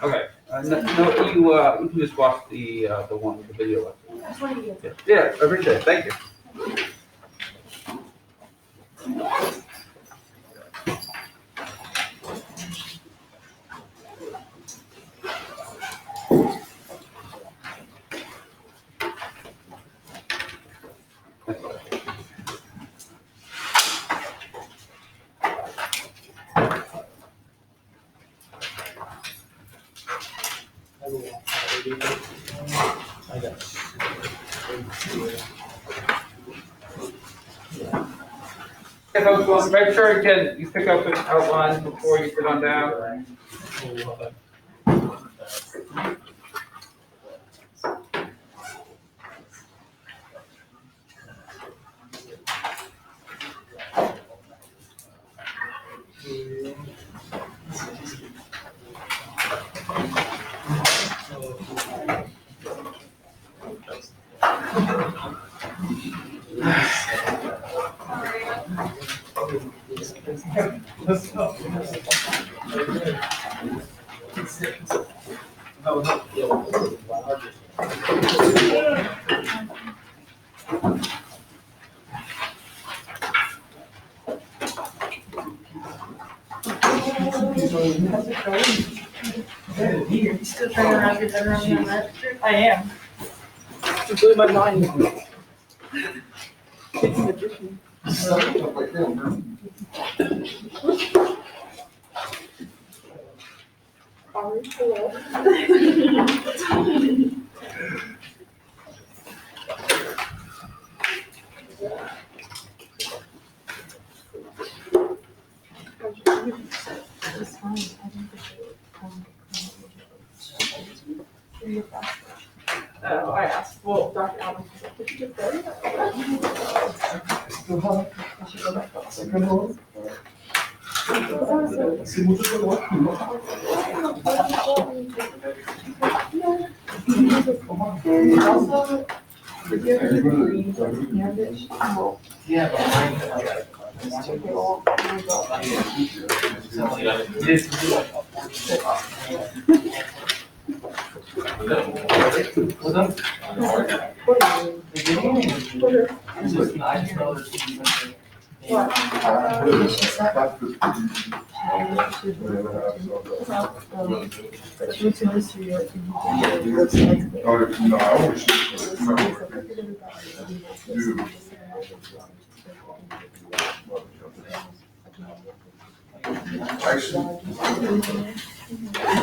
Okay. No, you can just watch the video. That's what he is. Yeah, every day. Thank you. Okay, folks, well, make sure you pick up an outline before you sit on down. You still trying to wrap your head around that? I am. It blew my mind. I asked, well, Dr. Allen, she's like, did you get there? I should go back up. Also, if you ever green candish, well, just take it all.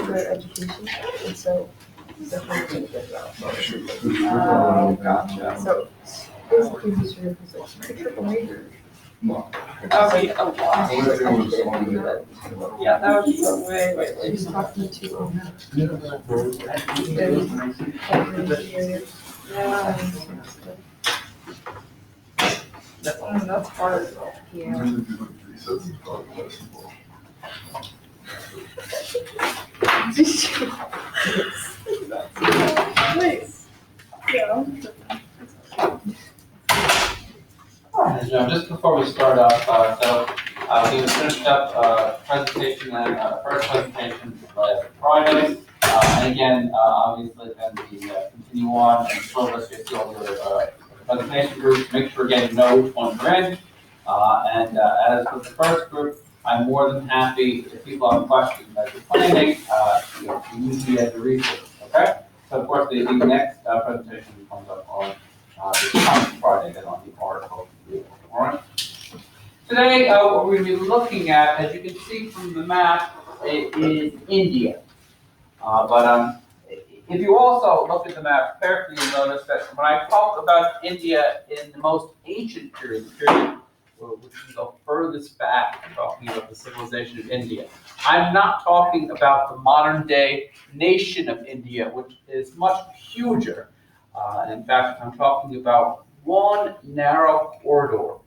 Education, and so. Gotcha. So basically, he's your triple major. Okay, oh, wow. Yeah, that was so way. He's talking to. That's hard. Yeah. Nice. Yeah. Just before we start off, we finished up presentation and first presentation last Friday. And again, obviously, then we continue on and show us all your presentation groups. Make sure again you know which ones are in. And as with the first group, I'm more than happy if people have questions as you're planning, to use me as a resource. Okay. So of course, the next presentation comes up on this coming Friday, then on the article. All right. Today, what we're going to be looking at, as you can see from the map, is India. If you also look at the map carefully, you'll notice that when I talk about India in the most ancient period, the period which we go furthest back, talking about the civilization of India, I'm not talking about the modern day nation of India, which is much huger. In fact, I'm talking about one narrow corridor,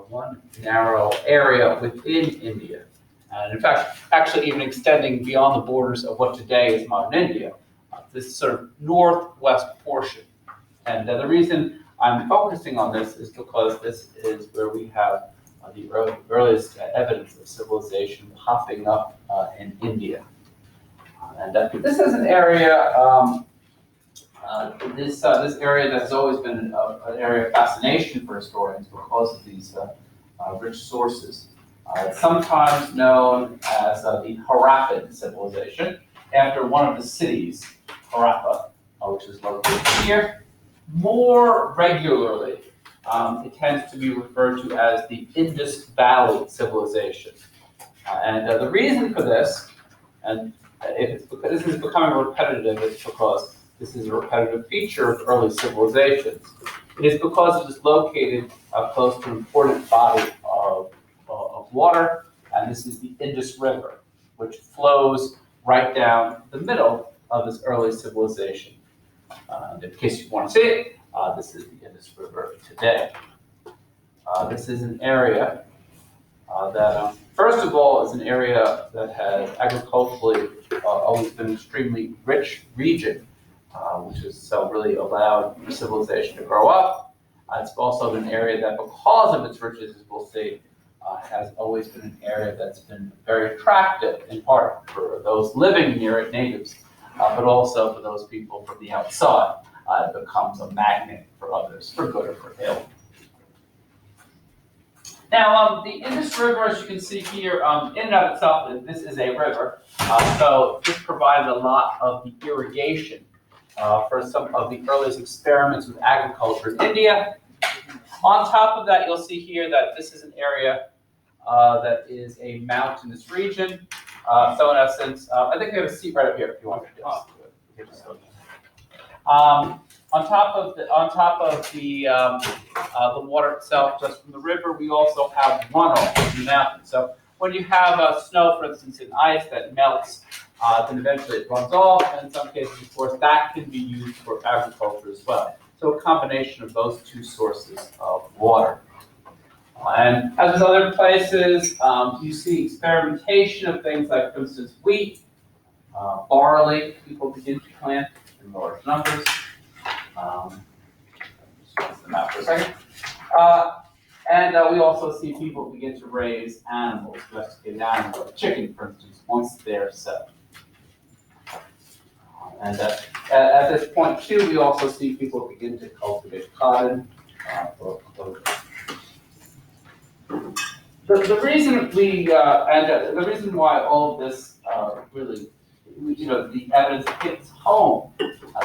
one narrow area within India. And in fact, actually even extending beyond the borders of what today is modern India, this sort of northwest portion. And the reason I'm focusing on this is because this is where we have the earliest evidence of civilization popping up in India. And this is an area, this area that has always been an area of fascination for historians because of these rich sources. It's sometimes known as the Harappan civilization, after one of the cities, Harappa, which is located here. More regularly, it tends to be referred to as the Indus Valley civilization. And the reason for this, and if this is becoming repetitive, it's because this is a repetitive feature of early civilizations. It is because it is located close to an important body of water, and this is the Indus River, which flows right down the middle of this early civilization. And in case you want to see it, this is the Indus River today. This is an area that, first of all, is an area that has agriculturally always been an extremely rich region, which has really allowed civilization to grow up. It's also an area that, because of its riches, as we'll see, has always been an area that's been very attractive, in part for those living near it, natives, but also for those people from the outside. It becomes a magnet for others, for good or for ill. Now, the Indus River, as you can see here, in and of itself, this is a river, so this provided a lot of the irrigation for some of the earliest experiments with agriculture in India. On top of that, you'll see here that this is an area that is a mountainous region. So in essence, I think we have a seat right up here if you want to do this. On top of the water itself, just from the river, we also have runoff from the mountain. So when you have snow, for instance, in ice that melts, then eventually it runs off, and in some cases, of course, that can be used for agriculture as well. So a combination of those two sources of water. And as with other places, you see experimentation of things like, for instance, wheat, barley. People begin to plant in large numbers. Just them out for a second. And we also see people begin to raise animals, domesticated animals, like chicken, for instance, once they're set. And at this point, too, we also see people begin to cultivate cotton for clothing. The reason the reason why all of this really, the evidence hits home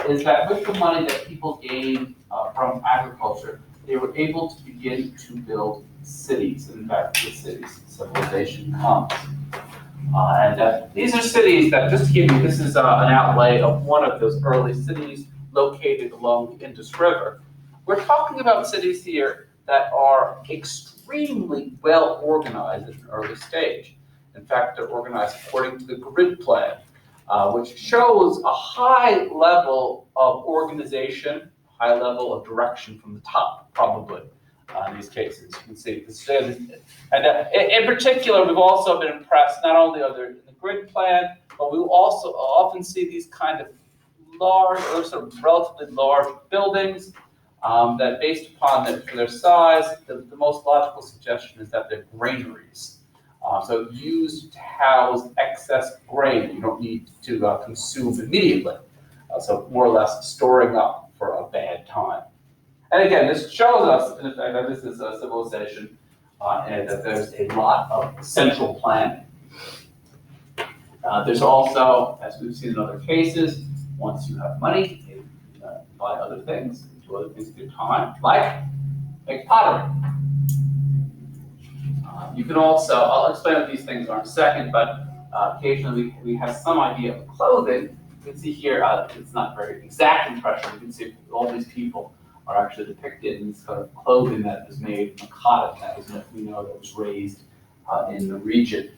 is that with the money that people gained from agriculture, they were able to begin to build cities. In fact, the cities civilization comes. And these are cities that, just to give you, this is an outlay of one of those early cities located along the Indus River. We're talking about cities here that are extremely well organized at an early stage. In fact, they're organized according to the grid plan, which shows a high level of organization, high level of direction from the top, probably, in these cases. You can see this. And in particular, we've also been impressed not only in the grid plan, but we also often see these kind of large, or sort of relatively large buildings that, based upon their size, the most logical suggestion is that they're granaries. So used to house excess grain you don't need to consume immediately. So more or less storing up for a bad time. And again, this shows us, in effect, that this is a civilization and that there's a lot of central planning. There's also, as we've seen in other cases, once you have money, you buy other things, do other things with your time, like make pottery. You can also, I'll explain what these things are in a second, but occasionally we have some idea of clothing. You can see here, it's not a very exact impression. You can see all these people are actually depicted in this sort of clothing that was made from cotton that was, we know, that was raised in the region.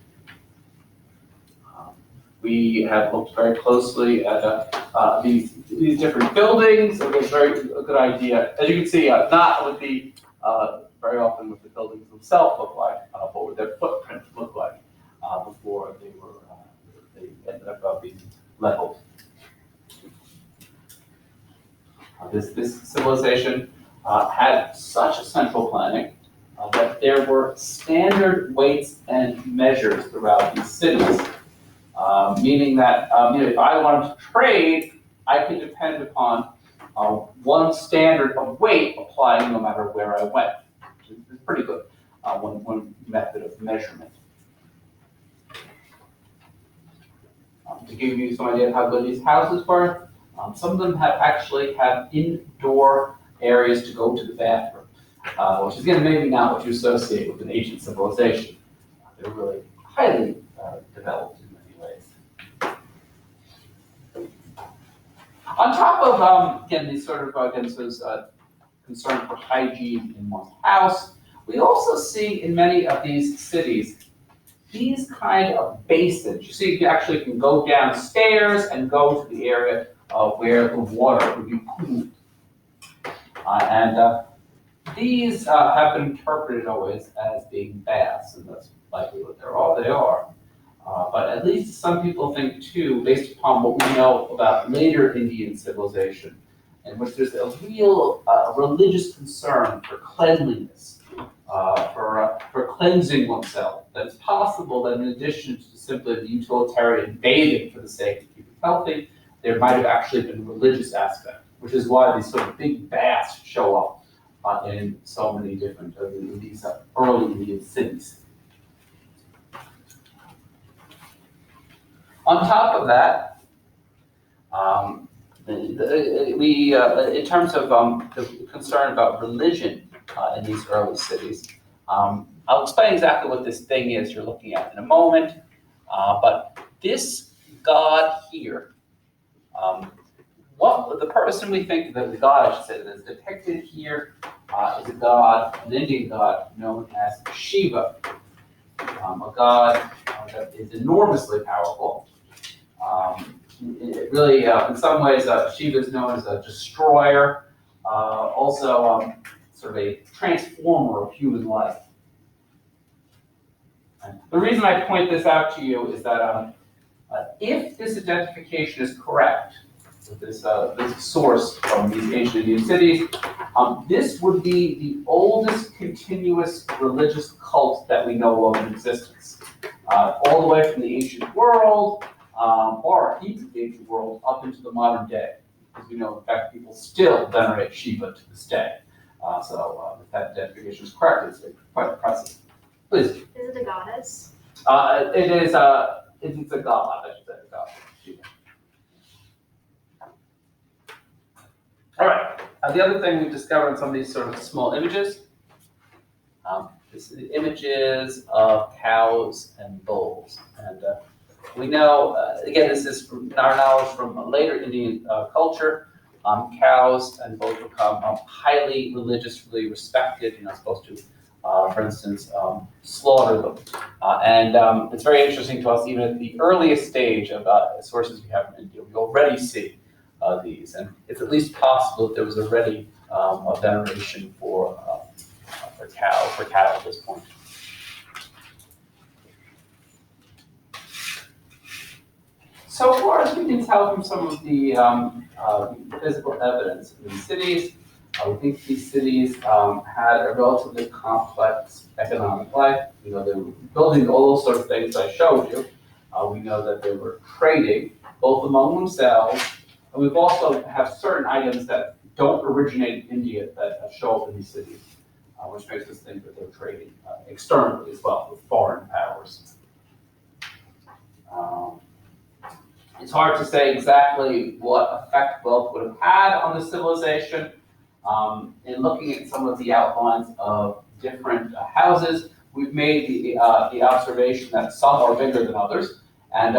We have looked very closely at these different buildings. It was a good idea. As you can see, not would be very often what the buildings themselves look like, but what would their footprint look like before they ended up being leveled. This civilization had such a central planning that there were standard weights and measures throughout these cities. meaning that if I wanted to trade, I could depend upon one standard of weight applying no matter where I went. It's pretty good, one method of measurement. To give you some idea of how good these houses were, some of them actually have indoor areas to go to the bathroom, which is again maybe not what you associate with an ancient civilization. They're really highly developed in many ways. On top of again these sort of concern for hygiene in one's house, we also see in many of these cities these kind of basins. You see, you actually can go downstairs and go to the area where the water would be cooled. These have been interpreted always as being baths, and that's likely what they are. But at least some people think too, based upon what we know about later Indian civilization, in which there's a real religious concern for cleanliness, for cleansing oneself, that it's possible that in addition to simply the utilitarian bathing for the sake of keeping healthy, there might have actually been a religious aspect, which is why these sort of big baths show up in so many different of these early Indian cities. On top of that, in terms of the concern about religion in these early cities, I'll explain exactly what this thing is you're looking at in a moment, but this god here, what the person we think that the god, I should say, that is depicted here is a god, an Indian god known as Shiva, a god that is enormously powerful. It really, in some ways, Shiva is known as a destroyer, also sort of a transformer of human life. And the reason I point this out to you is that if this identification is correct, with this source from these ancient Indian cities, this would be the oldest continuous religious cult that we know of in existence, all the way from the ancient world, or even the ancient world, up into the modern day. Because we know, in fact, people still venerate Shiva to this day. So if that identification is correct, it's quite impressive. Please. Is it a goddess? It's a god, I should say, a god. Shiva. All right. The other thing we discovered in some of these sort of small images, this is the images of cows and bulls. And we know, again, this is from our knowledge from later Indian culture, cows and bulls become highly religiously respected. You're not supposed to, for instance, slaughter them. And it's very interesting to us, even at the earliest stage of sources we have in India, we already see these. And it's at least possible that there was already a veneration for cattle at this point. So far as we can tell from some of the physical evidence in these cities, we think these cities had a relatively complex economic life. You know, they were building all those sort of things I showed you. We know that they were trading both among themselves, and we've also have certain items that don't originate in India that show up in these cities, which makes us think that they're trading externally as well with foreign powers. It's hard to say exactly what effect wealth would have had on the civilization. In looking at some of the outlines of different houses, we've made the observation that some are bigger than others. And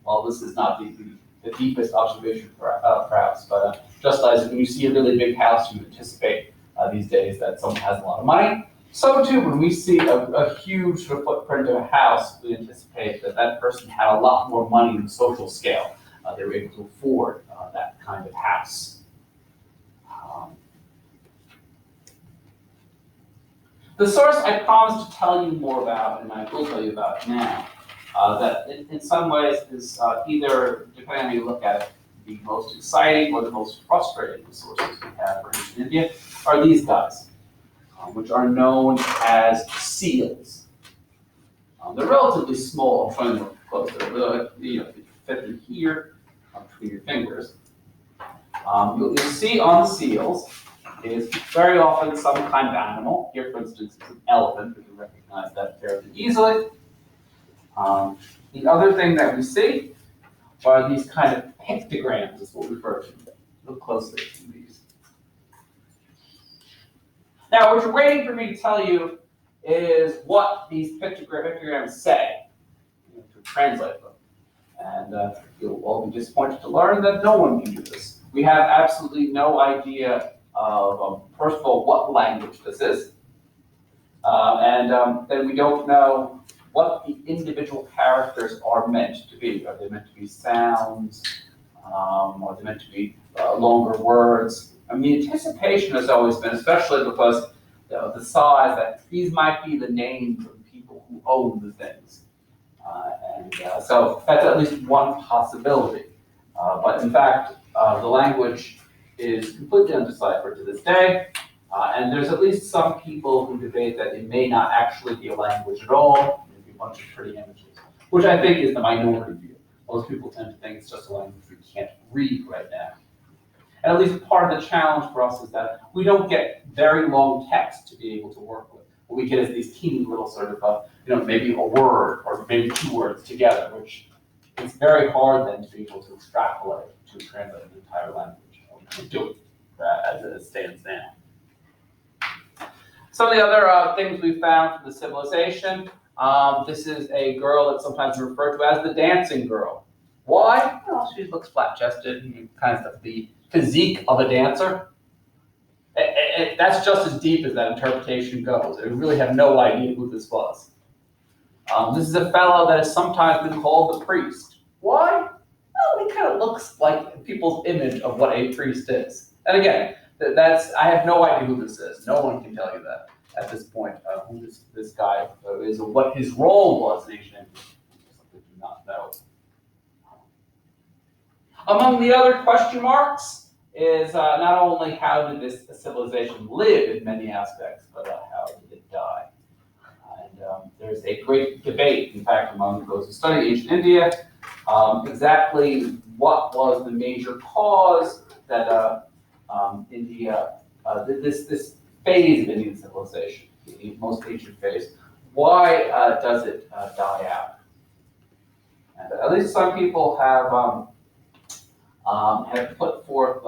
while this is not the deepest observation perhaps, but just as when you see a really big house, you anticipate these days that someone has a lot of money. So too, when we see a huge footprint of a house, we anticipate that that person had a lot more money in the social scale. They were able to afford that kind of house. The source I promised to tell you more about, and I will tell you about now, that in some ways is either, depending on how you look at it, the most exciting or the most frustrating sources we have for ancient India, are these guys, which are known as seals. They're relatively small. I'm trying to closer, you know, fit in here between your fingers. You'll see on the seals is very often some kind of animal. Here, for instance, is an elephant. We can recognize that fairly easily. The other thing that we see are these kind of pictograms, is what we refer to. Look closely at these. Now, what you're waiting for me to tell you is what these pictograms say, to translate them. And you'll all be disappointed to learn that no one can do this. We have absolutely no idea of, first of all, what language this is. Then we don't know what the individual characters are meant to be. Are they meant to be sounds? Are they meant to be longer words? I mean, the anticipation has always been, especially because the size, that these might be the names of the people who own the things. So that's at least one possibility. But in fact, the language is completely undeciphered to this day. And there's at least some people who debate that it may not actually be a language at all, maybe a bunch of pretty images, which I think is the minority view. Most people tend to think it's just a language we can't read right now. And at least part of the challenge for us is that we don't get very long text to be able to work with. What we get is these teeny little sort of, maybe a word or maybe two words together, which is very hard then to be able to extrapolate to translate an entire language. We do it as it stands now. Some of the other things we found from the civilization. This is a girl that's sometimes referred to as the dancing girl. Why? Well, she looks flat-chested and kind of the physique of a dancer. That's just as deep as that interpretation goes. I really have no idea who this was. This is a fellow that has sometimes been called the priest. Why? Well, he kind of looks like people's image of what a priest is. And again, I have no idea who this is. No one can tell you that at this point, who this guy is or what his role was in ancient India. I simply do not know. Among the other question marks is not only how did this civilization live in many aspects, but how did it die? There's a great debate, in fact, among those who study ancient India, exactly what was the major cause that India, this phase of Indian civilization, the most ancient phase, why does it die out? And at least some people have put forth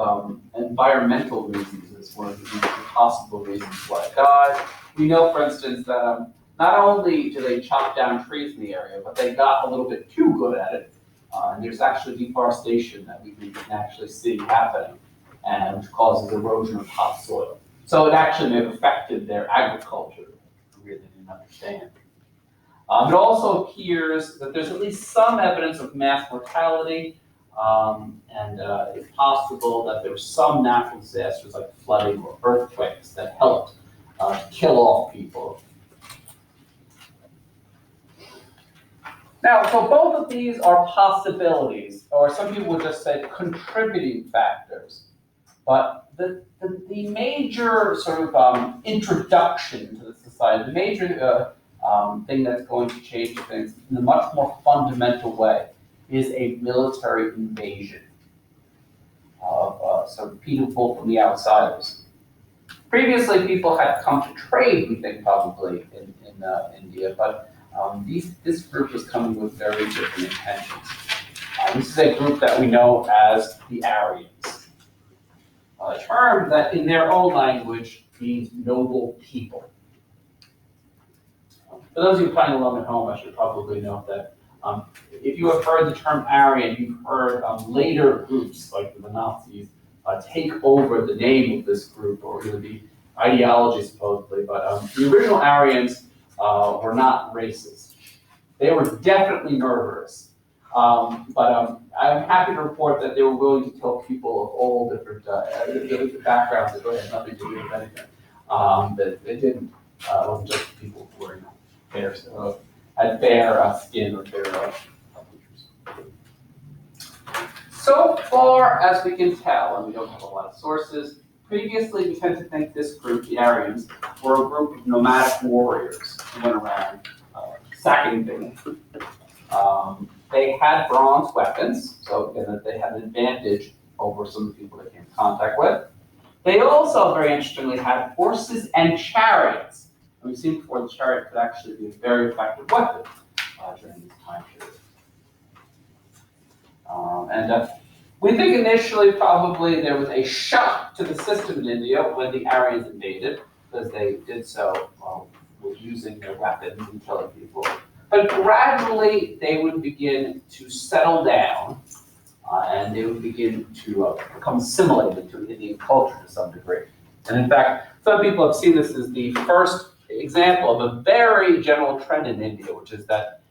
environmental reasons as one of the possible reasons why it died. We know, for instance, that not only do they chop down trees in the area, but they got a little bit too good at it. And there's actually deforestation that we can actually see happening, and which causes erosion of topsoil. So it actually may have affected their agriculture, we really didn't understand. It also appears that there's at least some evidence of mass mortality, and it's possible that there were some natural disasters like flooding or earthquakes that helped to kill off people. Now, so both of these are possibilities, or some people would just say contributing factors. But the major sort of introduction to the society, the major thing that's going to change things in a much more fundamental way is a military invasion of sort of people from the outsiders. Previously, people had come to trade, we think, probably in India, but this group was coming with very different intentions. This is a group that we know as the Aryans. A term that in their own language means noble people. For those of you playing along at home, I should probably note that if you have heard the term Aryan, you've heard later groups like the Nazis take over the name of this group or the ideology supposedly, but the original Aryans were not racist. They were definitely murderous. But I'm happy to report that they were willing to kill people of all different backgrounds that really had nothing to do with anything. That they didn't. It wasn't just people who were fair, had fair skin or fair features. So far as we can tell, and we don't have a lot of sources, previously we tend to think this group, the Aryans, were a group of nomadic warriors who went around sacking things. They had bronze weapons, so again, that they had an advantage over some of the people they came in contact with. They also, very interestingly, had horses and chariots. And we've seen before the chariot could actually be a very effective weapon during this time period. We think initially probably there was a shock to the system in India when the Aryans invaded, because they did so with using their weapons and killing people. But gradually they would begin to settle down, and they would begin to become assimilated to Indian culture to some degree. And in fact, some people have seen this as the first example of a very general trend in India, which is that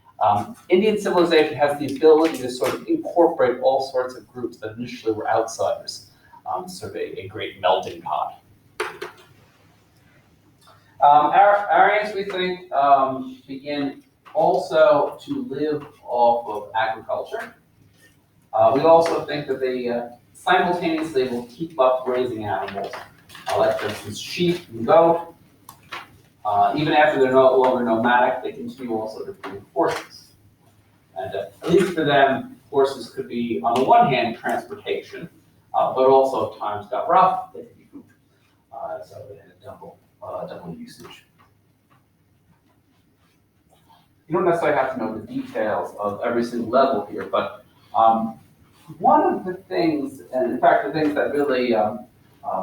Indian civilization has the ability to sort of incorporate all sorts of groups that initially were outsiders, sort of a great melting pot. Aryans, we think, begin also to live off of agriculture. We also think that they simultaneously will keep up raising animals, like for instance sheep and goat. Even after they're no longer nomadic, they continue also to breed horses. And at least for them, horses could be, on the one hand, transportation, but also if times got rough, they could be food. So they had a double usage. You don't necessarily have to know the details of every single level here, but one of the things, and in fact the things that really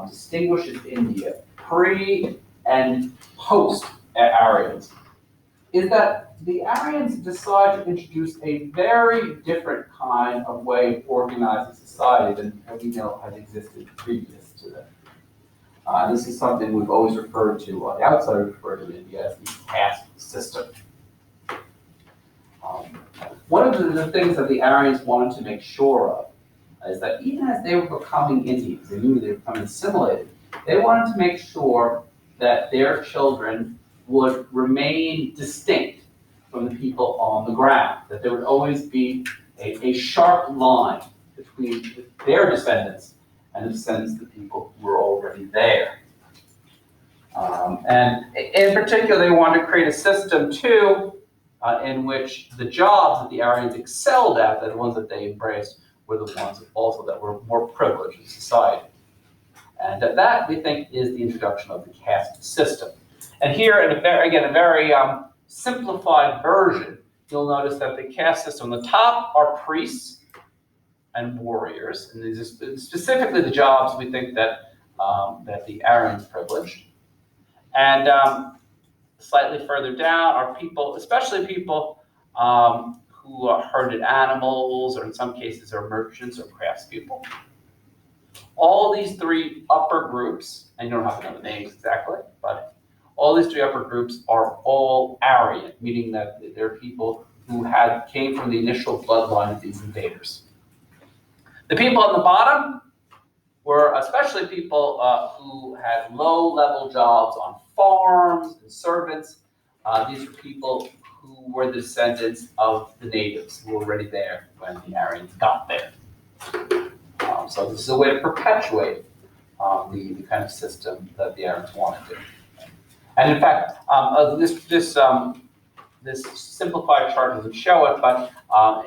distinguishes India pre and post Aryans, is that the Aryans decide to introduce a very different kind of way of organizing society than we know has existed previous to them. This is something we've always referred to, the outsiders refer to India as the caste system. One of the things that the Aryans wanted to make sure of is that even as they were becoming Indians, they knew they were becoming assimilated, they wanted to make sure that their children would remain distinct from the people on the ground, that there would always be a sharp line between their descendants and the descendants of the people who were already there. And in particular, they wanted to create a system, too, in which the jobs that the Aryans excelled at, the ones that they embraced, were the ones also that were more privileged in society. And that, we think, is the introduction of the caste system. And here, in a very simplified version, you'll notice that the caste system, on the top are priests and warriors, and these are specifically the jobs we think that, that the Aryans privileged. And slightly further down are people, especially people who herded animals, or in some cases are merchants or craftspeople. All these three upper groups, and you don't have to know the names exactly, but all these three upper groups are all Aryan, meaning that they're people who came from the initial bloodline of these invaders. The people on the bottom were especially people who had low-level jobs on farms and servants. These were people who were the descendants of the natives who were already there when the Aryans got there. So this is a way to perpetuate the kind of system that the Aryans wanted to. And in fact, this simplified chart doesn't show it, but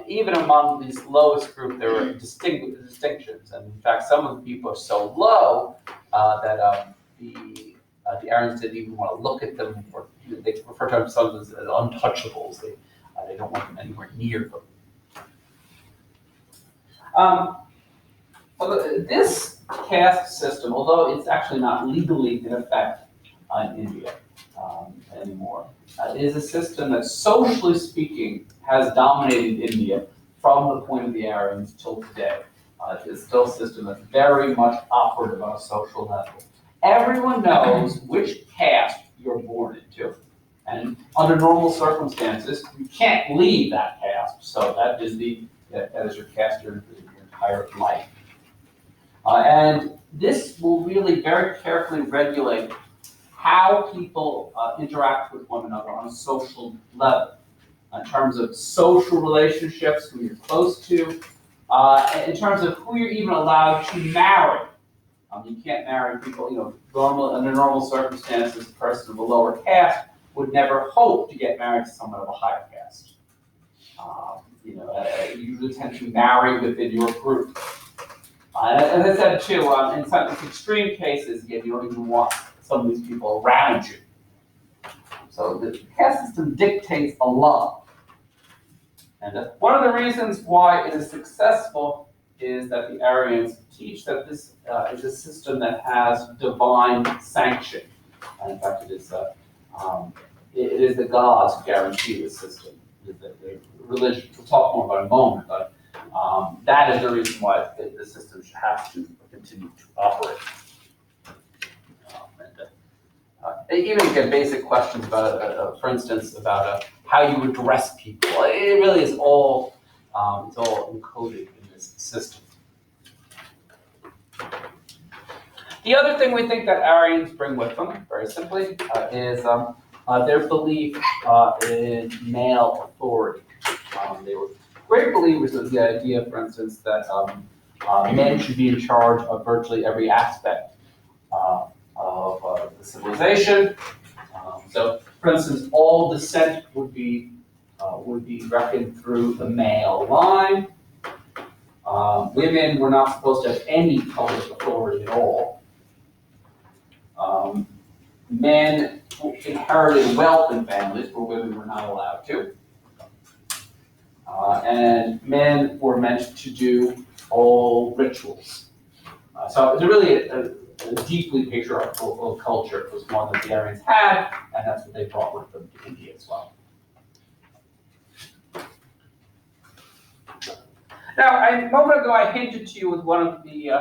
even among these lowest group, there were distinctions. And in fact, some of the people are so low that the Aryans didn't even want to look at them, or they refer to themselves as untouchables. They don't want them anywhere near them. This caste system, although it's actually not legally in effect in India anymore, is a system that, socially speaking, has dominated India from the point of the Aryans till today. It's still a system that's very much operative on a social level. Everyone knows which caste you're born into, and under normal circumstances, you can't leave that caste. So that is your caste your entire life. And this will really very carefully regulate how people interact with one another on a social level, in terms of social relationships, who you're close to, in terms of who you're even allowed to marry. You can't marry people, under normal circumstances, a person of a lower caste would never hope to get married to someone of a higher caste. You usually tend to marry within your group. As I said too, in some extreme cases, you don't even want some of these people around you. So the caste system dictates a lot. And one of the reasons why it is successful is that the Aryans teach that this is a system that has divine sanction. And in fact, it is the gods who guarantee this system. The religion, we'll talk more about in a moment, but that is the reason why the system has to continue to operate. Even get basic questions about, for instance, about how you address people. It really is all it's all encoded in this system. The other thing we think that Aryans bring with them, very simply, is their belief in male authority. They were great believers of the idea, for instance, that men should be in charge of virtually every aspect of the civilization. So, for instance, all descent would be reckoned through the male line. Women were not supposed to have any public authority at all. Men inherited wealth in families where women were not allowed to. And men were meant to do all rituals. So it's really a deeply patriarchal culture. It was one that the Aryans had, and that's what they brought with them to India as well. Now, a moment ago, I hinted to you with one of the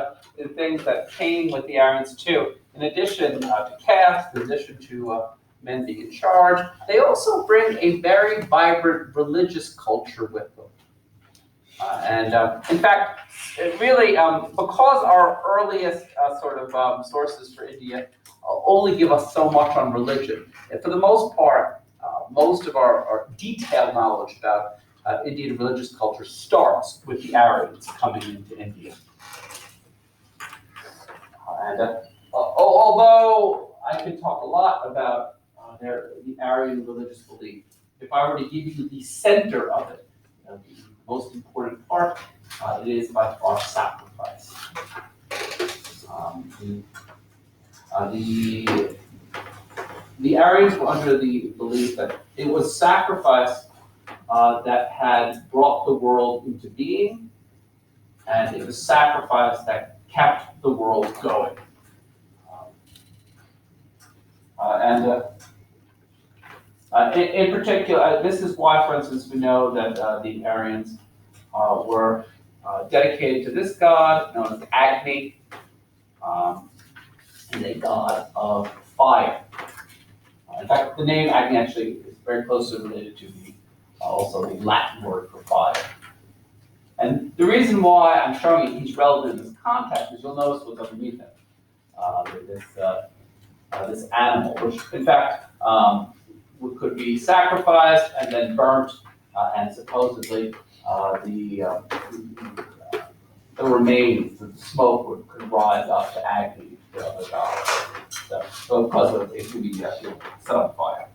things that came with the Aryans too. In addition to caste, in addition to men being in charge, they also bring a very vibrant religious culture with them. In fact, it really, because our earliest sources for India only give us so much on religion, and for the most part, most of our detailed knowledge about Indian religious culture starts with the Aryans coming into India. Although I could talk a lot about the Aryan religious belief, if I were to give you the center of it, the most important part, it is by far sacrifice. The Aryans were under the belief that it was sacrifice that had brought the world into being, and it was sacrifice that kept the world going. In particular, this is why, for instance, we know that the Aryans were dedicated to this god known as Agni, and a god of fire. In fact, the name Agni actually is very closely related to also the Latin word for fire. And the reason why I'm showing you he's relevant in this context is you'll notice what's underneath him. This animal, which in fact could be sacrificed and then burnt, and supposedly the remains, the smoke could rise up to Agni, the other god. So because of it could be set on fire.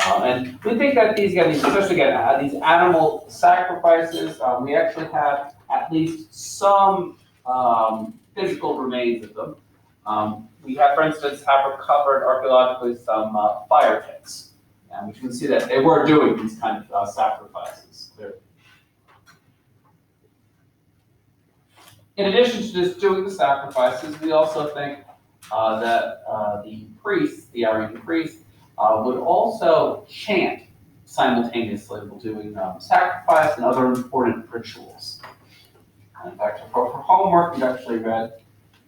And we think that especially again, these animal sacrifices, we actually have at least some physical remains of them. We have, for instance, recovered archaeologically some fire pits, and we can see that they were doing these kind of sacrifices. In addition to just doing the sacrifices, we also think that the priests, the Aryan priests, would also chant simultaneously while doing sacrifice and other important rituals. In fact, for homework, we've actually read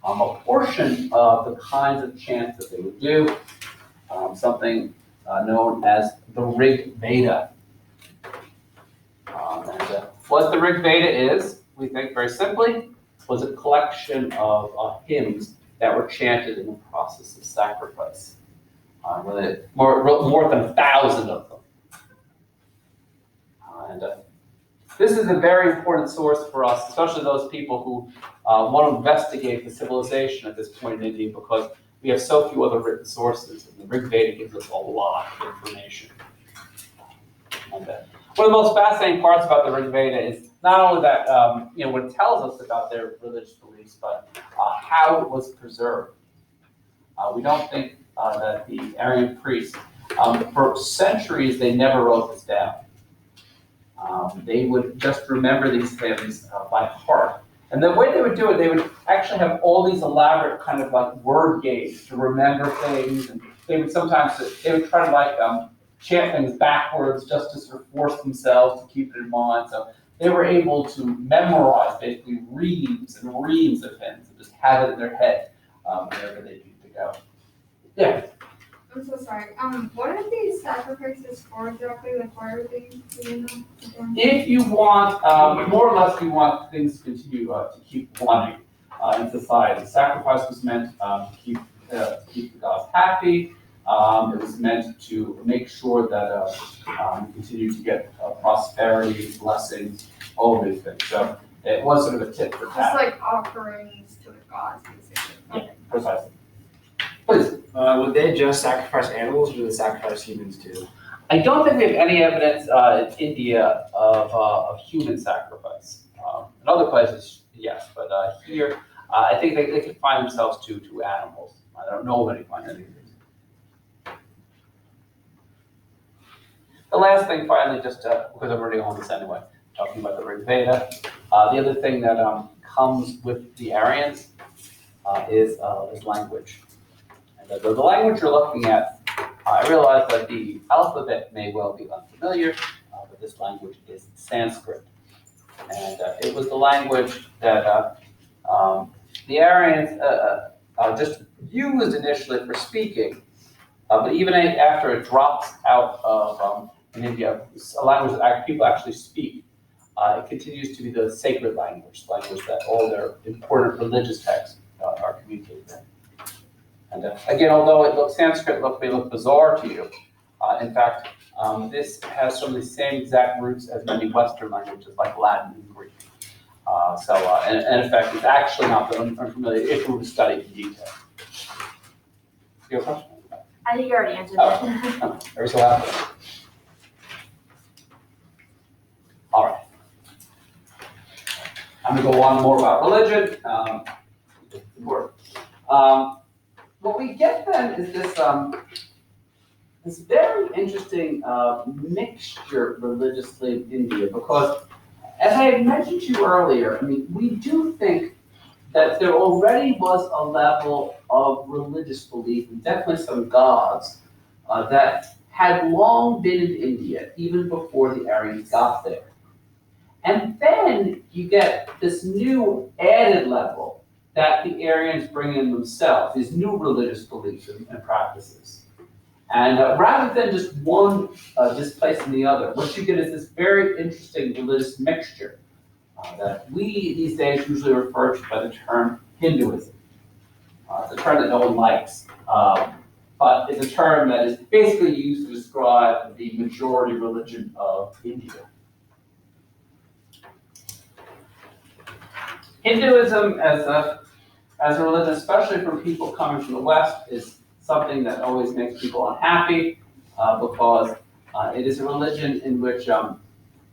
a portion of the kinds of chants that they would do, something known as the Rig Veda. What the Rig Veda is, we think very simply, was a collection of hymns that were chanted in the process of sacrifice. More than 1,000 of them. This is a very important source for us, especially those people who want to investigate the civilization at this point in India, because we have so few other written sources, and the Rig Veda gives us a lot of information. And, one of the most fascinating parts about the Rig Veda is not only that, what it tells us about their religious beliefs, but how it was preserved. We don't think that the Aryan priests, for centuries, they never wrote this down. They would just remember these things by heart. And the way they would do it, they would actually have all these elaborate kind of like word games to remember things. And they would sometimes, they would try to like chant things backwards just to sort of force themselves to keep it in mind. So they were able to memorize basically reams and reams of hymns and just have it in their head whenever they needed to go. Yeah. I'm so sorry. What are these sacrifices for exactly? Like, why are they, do you know? If you want, more or less, you want things to continue to keep running in society. Sacrifice was meant to keep the gods happy. It was meant to make sure that you continue to get prosperity, blessings, all these things. So it was sort of a tit for tat. Just like offerings to the gods, basically. Yeah, precisely. Please. Would they just sacrifice animals, or do they sacrifice humans too? I don't think we have any evidence in India of human sacrifice. In other places, yes, but here, I think they confine themselves to animals. I don't know of any findings. The last thing, finally, just because I'm already on this anyway, talking about the Rig Veda. The other thing that comes with the Aryans is language. And the language you're looking at, I realize that the alphabet may well be unfamiliar, but this language is Sanskrit. And it was the language that the Aryans just used initially for speaking, but even after it drops out of in India, a language that people actually speak, it continues to be the sacred language that all their important religious texts are communicated in. And again, although Sanskrit may look bizarre to you, in fact, this has some of the same exact roots as many Western languages like Latin and Greek. And in fact, it's actually not that unfamiliar if we were to study it in detail. You have a question? I think you already answered Oh, ever so happy. All right. I'm going to go on more about religion. What we get then is this very interesting mixture religiously in India, because as I had mentioned to you earlier, I mean, we do think that there already was a level of religious belief, and definitely some gods, that had long been in India, even before the Aryans got there. And then you get this new added level that the Aryans bring in themselves, these new religious beliefs and practices. And rather than just one displacing the other, what you get is this very interesting religious mixture that we these days usually refer to by the term Hinduism. It's a term that no one likes, but it's a term that is basically used to describe the majority religion of India. Hinduism as a religion, especially for people coming from the West, is something that always makes people unhappy because it is a religion in which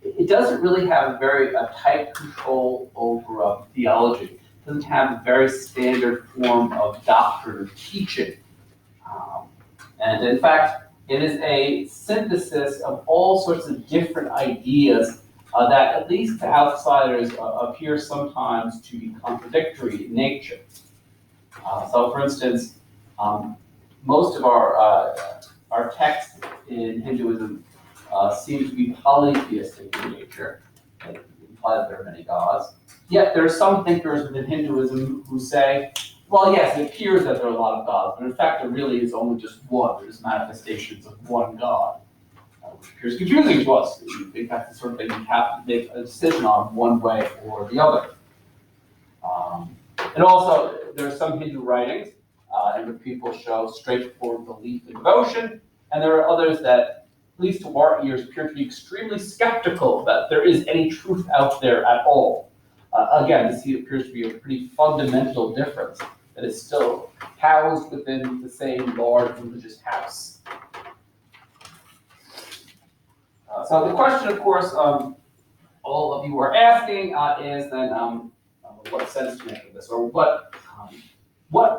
it doesn't really have a very tight control over theology. It doesn't have a very standard form of doctrine or teaching. And in fact, it is a synthesis of all sorts of different ideas that, at least to outsiders, appear sometimes to be contradictory in nature. So, for instance, most of our texts in Hinduism seem to be polytheistic in nature. They imply that there are many gods. Yet there are some thinkers within Hinduism who say, well, yes, it appears that there are a lot of gods, but in fact there really is only just one. There's manifestations of one god, which appears confusing to us. We think that's the sort of thing you have to make a decision on one way or the other. And also, there are some Hindu writings in which people show straightforward belief and devotion, and there are others that, at least to our ears, appear to be extremely skeptical that there is any truth out there at all. Again, this appears to be a pretty fundamental difference that is still housed within the same large religious house. So the question, of course, all of you are asking is then, what sense to make of this, or what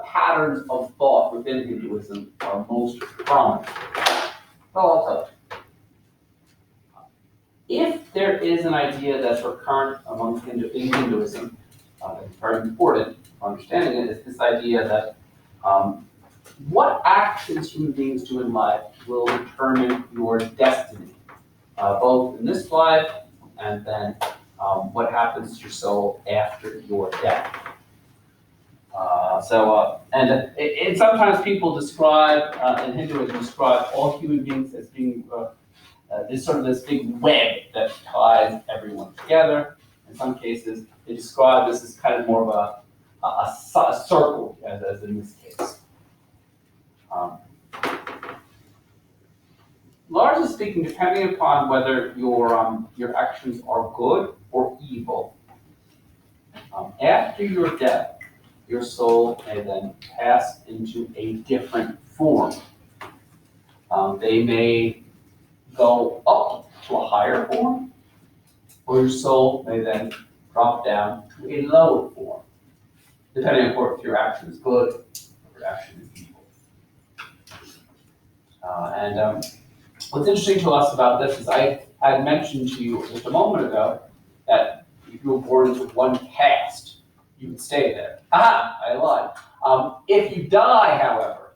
patterns of thought within Hinduism are most prominent? Well, I'll tell you. If there is an idea that's recurrent among in Hinduism, that's very important for understanding it, is this idea that what actions human beings do in life will determine your destiny, both in this life and then what happens to your soul after your death. And sometimes people describe, in Hinduism, describe all human beings as being this sort of this big web that ties everyone together. In some cases, they describe this as kind of more of a circle, as in this case. Largely speaking, depending upon whether your actions are good or evil, after your death, your soul may then pass into a different form. They may go up to a higher form, or your soul may then drop down to a lower form, depending on if your action is good or your action is evil. What's interesting to us about this is I had mentioned to you just a moment ago that if you were born into one caste, you would stay there. Aha, I lied. If you die, however,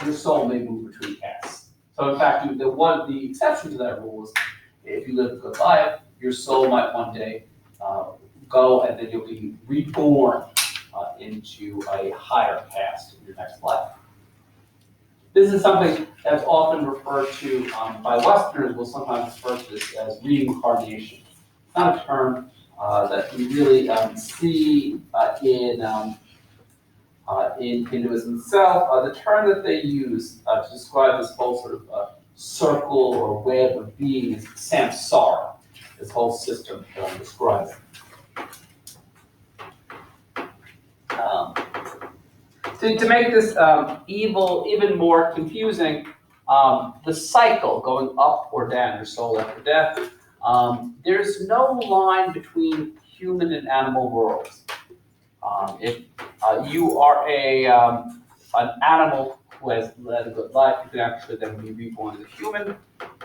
your soul may move between castes. So in fact, the exception to that rule is if you live a good life, your soul might one day go and then you'll be reborn into a higher caste in your next life. This is something that's often referred to by Westerners. We'll sometimes refer to this as reincarnation. It's not a term that we really see in Hinduism itself. The term that they use to describe this whole sort of circle or web of being is samsara. This whole system describes it. To make this evil even more confusing, the cycle going up or down, your soul after death, there's no line between human and animal worlds. If you are an animal who has led a good life, you can actually then be reborn as a human,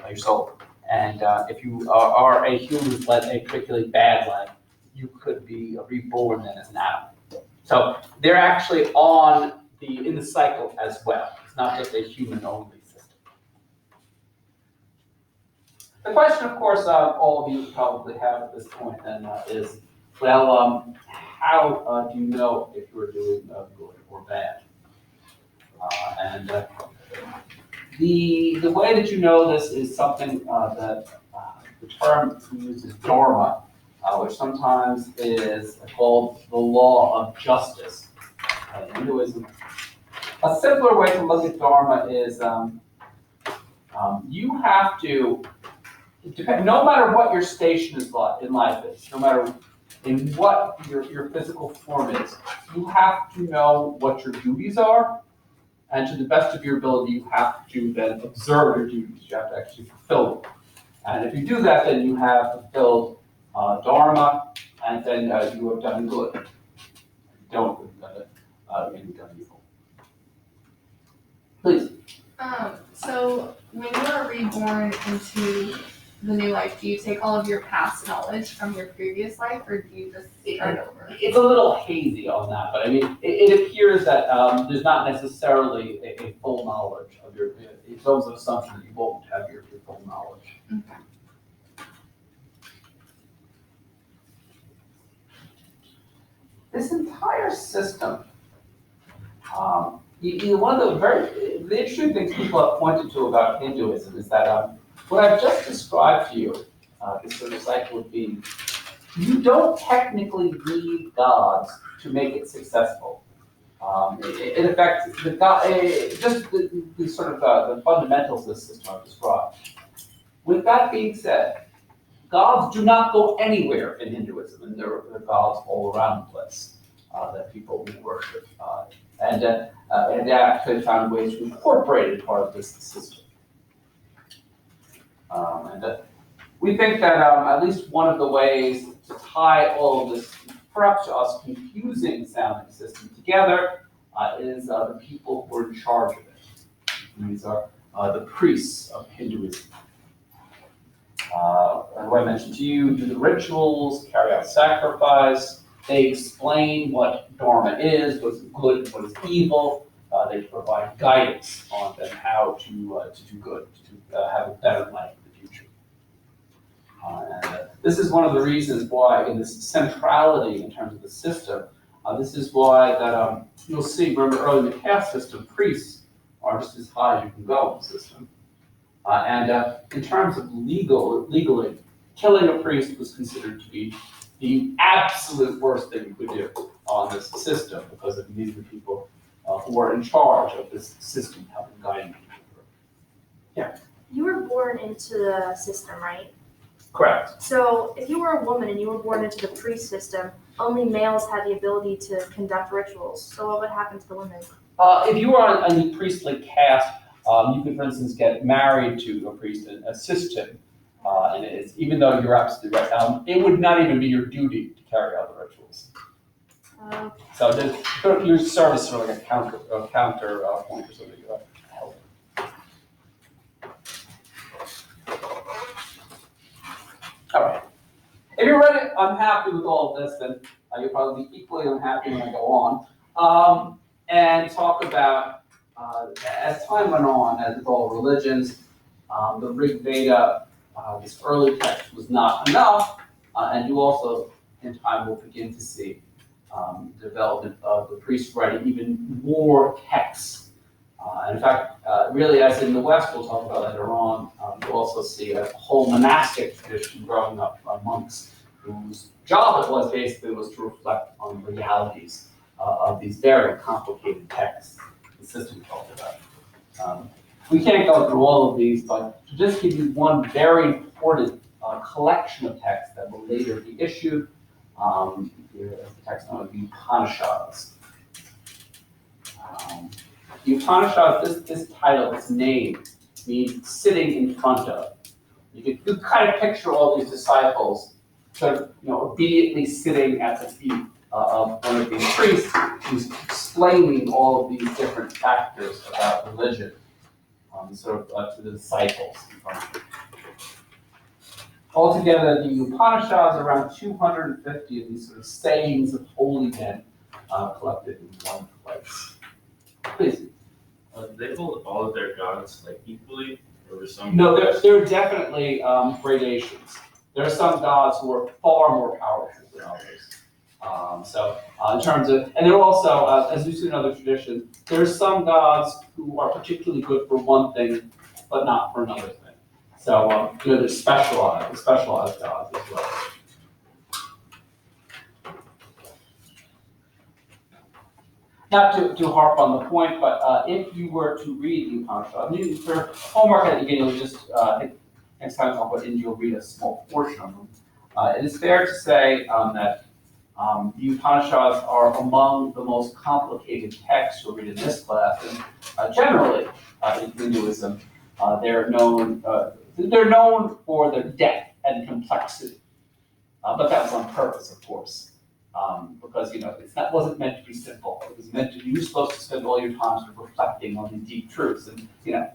your soul. And if you are a human who's led a particularly bad life, you could be reborn then as an animal. So they're actually in the cycle as well. It's not just a human-only system. The question, of course, all of you probably have at this point then is, well, how do you know if you're doing good or bad? The way that you know this is something that the term used is dharma, which sometimes is called the law of justice in Hinduism. A simpler way to look at dharma is you have to, no matter what your station in life is, no matter in what your physical form is, you have to know what your duties are, and to the best of your ability, you have to then observe your duties. You have to actually fulfill them. And if you do that, then you have fulfilled dharma, and then you have done good. If you don't you've done evil. Please. So when you are reborn into the new life, do you take all of your past knowledge from your previous life, or do you just start over? It's a little hazy on that, but I mean, it appears that there's not necessarily a full knowledge of your. It's almost an assumption that you won't have your full knowledge. Okay. This entire system. One of the interesting things people have pointed to about Hinduism is that what I've just described to you, this sort of cycle of being, you don't technically need gods to make it successful. In effect, the fundamentals of this system I've described. With that being said, gods do not go anywhere in Hinduism, and there are gods all around the place that people worship. And they actually found ways to incorporate it part of this system. We think that at least one of the ways to tie all of this, perhaps to us, confusing sounding system together is the people who are in charge of it. These are the priests of Hinduism. As I mentioned to you, do the rituals, carry out sacrifice. They explain what dharma is, what's good, what is evil. They provide guidance on them how to do good, to have a better life in the future. This is one of the reasons why, in this centrality in terms of the system, this is why that you'll see, remember early in the caste system, priests are just as high as you can go in the system. In terms of legally, killing a priest was considered to be the absolute worst thing you could do on this system, because of these are people who are in charge of this system, helping guiding people. Yeah. You were born into the system, right? Correct. So if you were a woman and you were born into the priest system, only males had the ability to conduct rituals. So what would happen to the women? If you were on the priestly caste, you could, for instance, get married to a priest and assist him. And it's, even though you're absolutely right, it would not even be your duty to carry out the rituals. So your service is sort of like a counter point or something. Help. All right. If you're ready, I'm happy with all of this, then you'll probably be equally unhappy when I go on. And talk about, as time went on, as with all religions, the Rig Veda, this early text was not enough, and you also, in time, will begin to see development of the priests writing even more texts. And in fact, really, as in the West, we'll talk about later on, you'll also see a whole monastic tradition growing up by monks whose job it was basically was to reflect on the realities of these very complicated texts the system talked about. We can't go through all of these, but to just give you one very important collection of texts that will later be issued, here is the text known as the Upanishads. The Upanishads, this title, this name, means sitting in front of. You can kind of picture all these disciples sort of, obediently sitting at the feet of one of these priests who's explaining all of these different factors about religion, sort of to the disciples. Altogether, the Upanishads are around 250 of these sort of sayings of holy men collected in one place. Please. They hold all of their gods like equally, or were some? No, there are definitely gradations. There are some gods who are far more powerful than others. So in terms of, and there are also, as we see in other traditions, there are some gods who are particularly good for one thing, but not for another thing. So there's specialized gods as well. Not to harp on the point, but if you were to read the Upanishads, for homework at the beginning, you'll just, I think next time talk about India, you'll read a small portion of them. It is fair to say that the Upanishads are among the most complicated texts you'll read in this class, and generally in Hinduism, they're known for their depth and complexity. But that was on purpose, of course. Because that wasn't meant to be simple. It was meant to be, you're supposed to spend all your time sort of reflecting on these deep truths. And if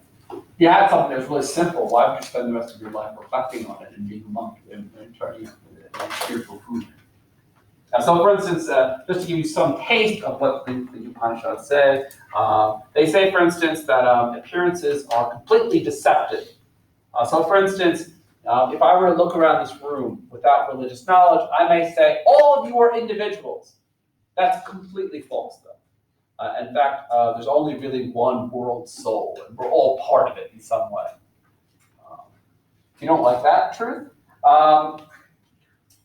you had something that was really simple, why would you spend the rest of your life reflecting on it and being a monk and turning like spiritual food? So, for instance, just to give you some taste of what the Upanishads say, they say, for instance, that appearances are completely deceptive. So, for instance, if I were to look around this room without religious knowledge, I may say, all of you are individuals. That's completely false, though. In fact, there's only really one world soul, and we're all part of it in some way. If you don't like that truth,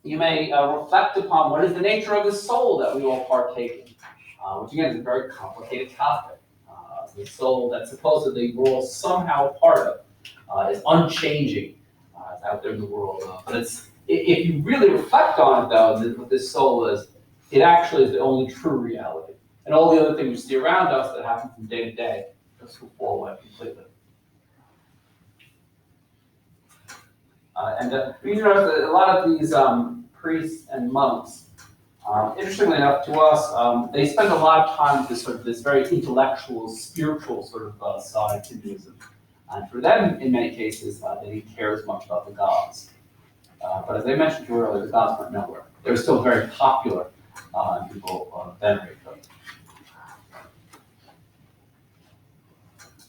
you may reflect upon what is the nature of the soul that we all partake in, which again is a very complicated topic. The soul that supposedly we're all somehow a part of is unchanging. It's out there in the world. But if you really reflect on it, though, what this soul is, it actually is the only true reality. and all the other things we see around us that happen from day to day just will fall away completely. You notice that a lot of these priests and monks, interestingly enough to us, they spend a lot of time with this very intellectual, spiritual sort of side to Hinduism. And for them, in many cases, they didn't care as much about the gods. But as I mentioned to you earlier, the gods went nowhere. They're still very popular, and people venerate them.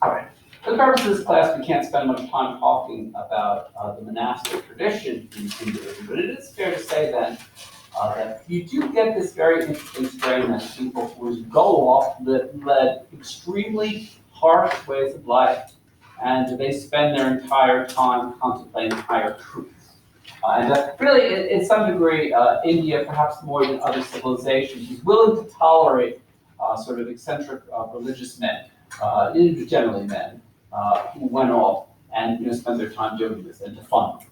All right. For the purpose of this class, we can't spend much time talking about the monastic tradition in Hinduism, but it is fair to say then that you do get this very interesting strain of people who go off that led extremely harsh ways of life, and they spend their entire time contemplating higher truths. Really, in some degree, India, perhaps more than other civilizations, is willing to tolerate sort of eccentric religious men, generally men, who went off and spend their time doing this and to fund them.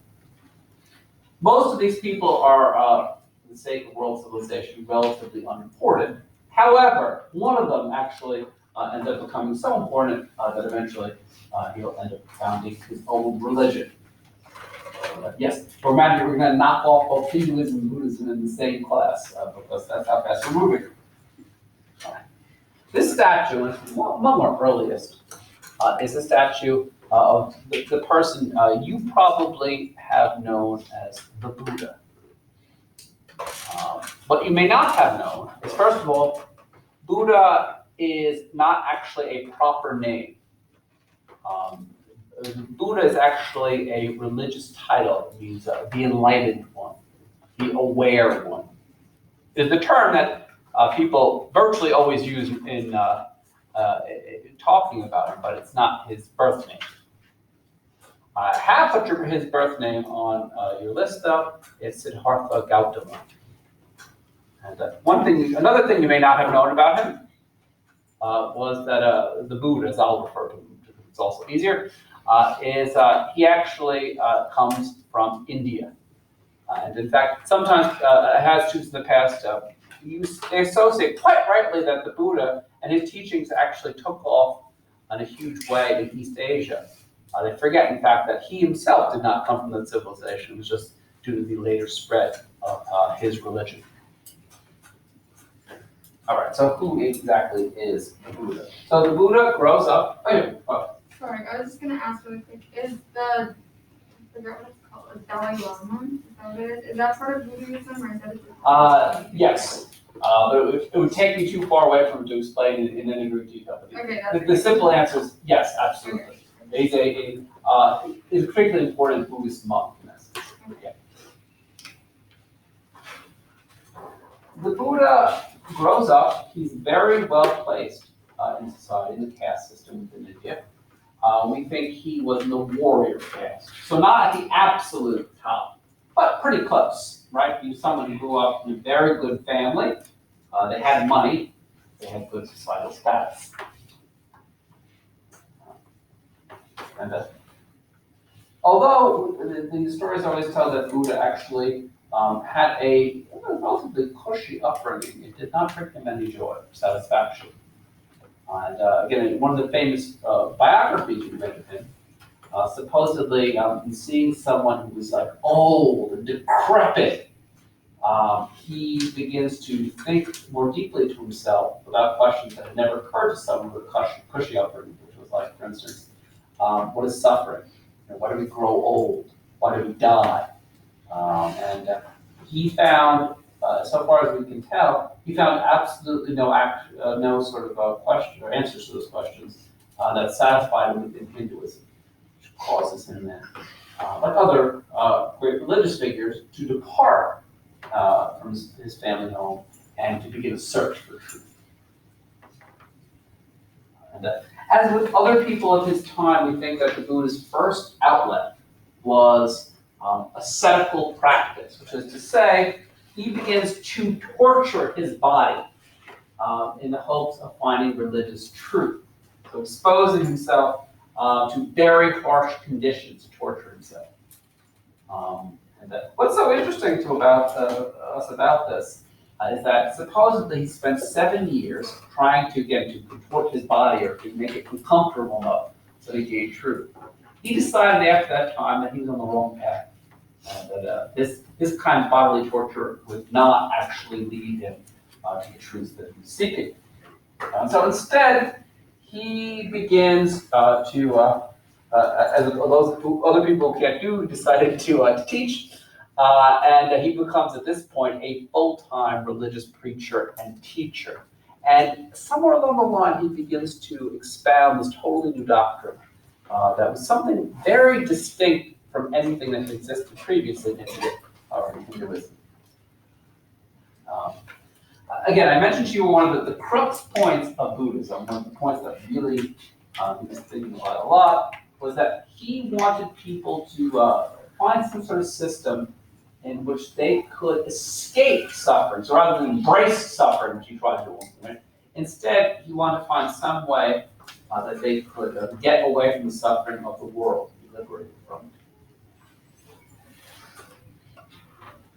Most of these people are, for the sake of world civilization, relatively unimportant. However, one of them actually ends up becoming so important that eventually he'll end up founding his own religion. Yes, we're going to knock off both Hinduism and Buddhism in the same class because that's how fast we're moving. This statue, and it's among our earliest, is a statue of the person you probably have known as the Buddha. What you may not have known is, first of all, Buddha is not actually a proper name. Buddha is actually a religious title. It means the enlightened one, the aware one. It's the term that people virtually always use in talking about him, but it's not his birth name. I have put his birth name on your list, though. It's Siddhartha Gautama. And another thing you may not have known about him was that the Buddha, as I'll refer to him, because it's also easier, is he actually comes from India. And in fact, sometimes has students in the past, they associate quite rightly that the Buddha and his teachings actually took off in a huge way in East Asia. They forget, in fact, that he himself did not come from that civilization. It was just due to the later spread of his religion. All right, so who exactly is the Buddha? So the Buddha grows up. Sorry, I was just gonna ask really quick, is I forgot what it's called, Dalai Lama? Is that what it is? Is that part of Buddhism or is that Yes. It would take me too far away from it to explain in any great detail. But Okay, that's the simple answer is yes, absolutely. He's is a critically important Buddhist monk in that sense. Yeah. The Buddha grows up. He's very well placed in society, in the caste system within India. We think he was in the warrior caste, so not at the absolute top, but pretty close, right? He was someone who grew up in a very good family. They had money. They had good societal status. And although the historians always tell that Buddha actually had a relatively cushy upbringing, it did not bring him any joy or satisfaction. And again, one of the famous biographies you read of him, supposedly in seeing someone who was like old and decrepit, he begins to think more deeply to himself about questions that had never occurred to someone with a cushy upbringing, which was like, for instance, what is suffering? Why do we grow old? Why do we die? And he found, so far as we can tell, he found absolutely no sort of question or answers to those questions that satisfied him within Hinduism, which causes him then, like other great religious figures, to depart from his family home and to begin a search for truth. And as with other people of his time, we think that the Buddha's first outlet was ascetical practice, which is to say, he begins to torture his body in the hopes of finding religious truth. So exposing himself to very harsh conditions to torture himself. What's so interesting about us about this is that supposedly he spent 7 years trying to get to contort his body or to make it uncomfortable enough so he gained truth. He decided after that time that he was on the wrong path, and that this kind of bodily torture would not actually lead him to the truth that he was seeking. So instead, he begins as those who other people can't do, decided to teach, and he becomes at this point a full-time religious preacher and teacher. And somewhere along the line, he begins to expound this totally new doctrine that was something very distinct from anything that had existed previously in India or in Hinduism. Again, I mentioned to you one of the crux points of Buddhism, one of the points that really he was thinking about a lot, was that he wanted people to find some sort of system in which they could escape suffering. So rather than embrace suffering, which he tried to do, right? Instead, he wanted to find some way that they could get away from the suffering of the world, be liberated from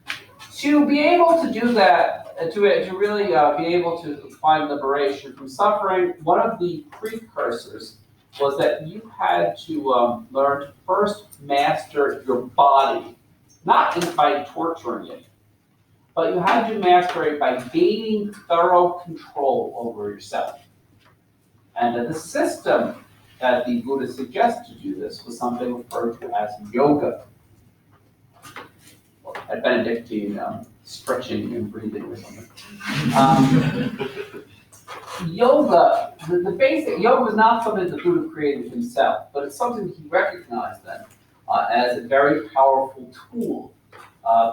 it. To be able to do that, to really be able to find liberation from suffering, one of the precursors was that you had to learn to first master your body, not by torturing it, but you had to master it by gaining thorough control over yourself. And the system that the Buddha suggests to do this was something referred to as yoga. At Benedictine, stretching and breathing or something. Yoga, the basic, yoga was not something the Buddha created himself, but it's something he recognized then as a very powerful tool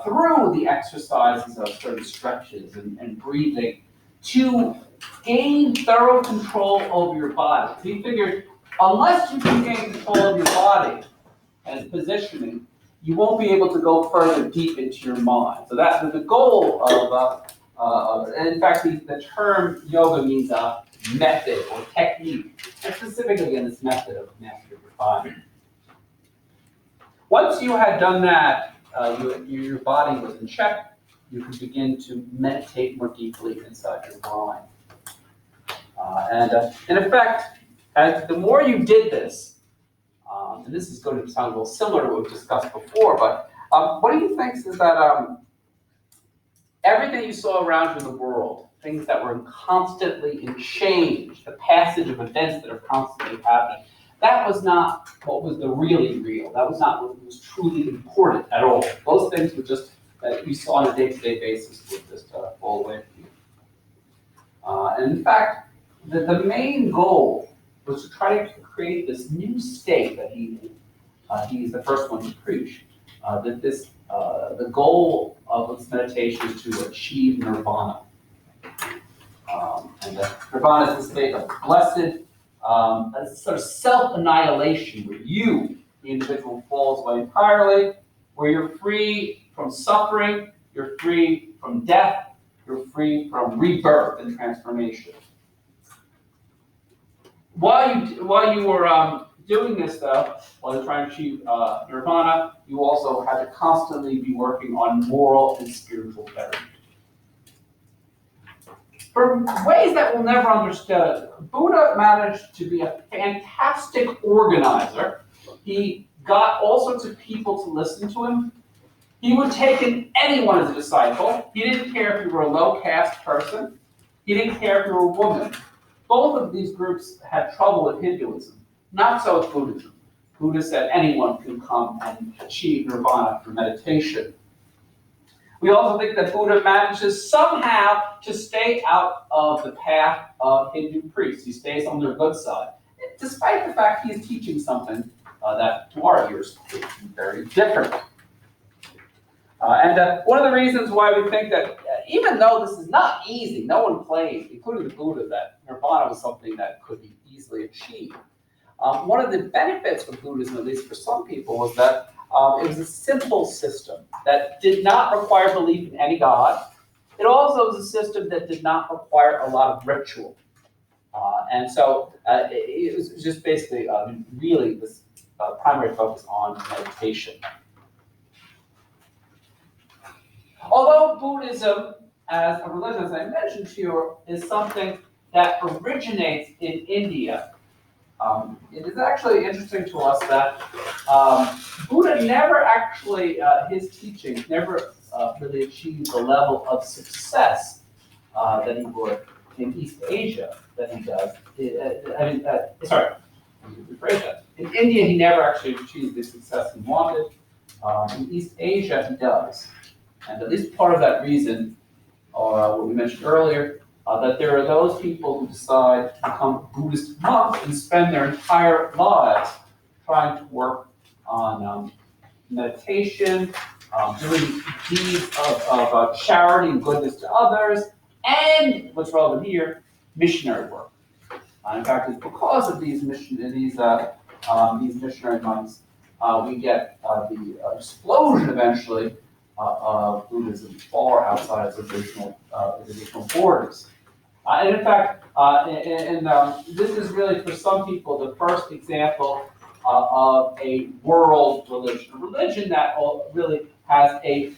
through the exercises of certain stretches and breathing to gain thorough control over your body. So he figured, unless you can gain control of your body and positioning, you won't be able to go further deep into your mind. So that's the goal of, and in fact, the term yoga means method or technique, and specifically in this method of mastery of refinement. Once you had done that, your body was in check, you could begin to meditate more deeply inside your mind. And in effect, as the more you did this, and this is going to sound a little similar to what we've discussed before, but what do you think is that everything you saw around you in the world, things that were constantly in change, the passage of events that are constantly happening, that was not what was the really real. That was not what was truly important at all. Those things were just that you saw on a day-to-day basis would just fall away from you. And in fact, the main goal was to try to create this new state that he's the first one to preach. That the goal of this meditation is to achieve nirvana. And nirvana is the state of blessed, a sort of self-annihilation where you, the individual, falls away entirely, where you're free from suffering, you're free from death, you're free from rebirth and transformation. While you were doing this stuff, while you're trying to achieve nirvana, you also had to constantly be working on moral and spiritual betterment. For ways that we'll never understand, Buddha managed to be a fantastic organizer. He got all sorts of people to listen to him. He would take in anyone as a disciple. He didn't care if you were a low-caste person. He didn't care if you were a woman. Both of these groups had trouble with Hinduism. Not so with Buddhism. Buddha said anyone can come and achieve nirvana through meditation. We also think that Buddha manages somehow to stay out of the path of Hindu priests. He stays on their good side, despite the fact he is teaching something that, to our ears, is very different. And one of the reasons why we think that, even though this is not easy, no one claimed, including the Buddha, that nirvana was something that could be easily achieved. One of the benefits of Buddhism, at least for some people, was that it was a simple system that did not require belief in any god. It also was a system that did not require a lot of ritual. And so it was just basically really this primary focus on meditation. Although Buddhism as a religion, as I mentioned to you, is something that originates in India. It is actually interesting to us that Buddha never actually, his teachings never really achieved the level of success that he would in East Asia that he does. Sorry, let me rephrase that. In India, he never actually achieved the success he wanted. In East Asia, he does. And at least part of that reason, or what we mentioned earlier, that there are those people who decide to become Buddhist monks and spend their entire lives trying to work on meditation, doing deeds of charity and goodness to others, and what's relevant here, missionary work. In fact, it's because of these missionary monks, we get the explosion eventually of Buddhism far outside its original borders. And in fact, this is really for some people the first example of a world religion, a religion that really has a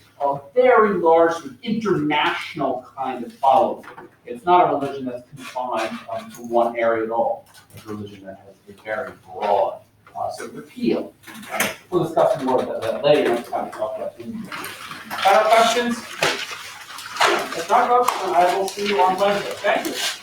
very large sort of international kind of following. It's not a religion that's confined to one area at all. It's a religion that has a very broad sort of appeal. We'll discuss more of that later next time we talk about India. Final questions? If not, folks, I will see you on Wednesday. Thank you.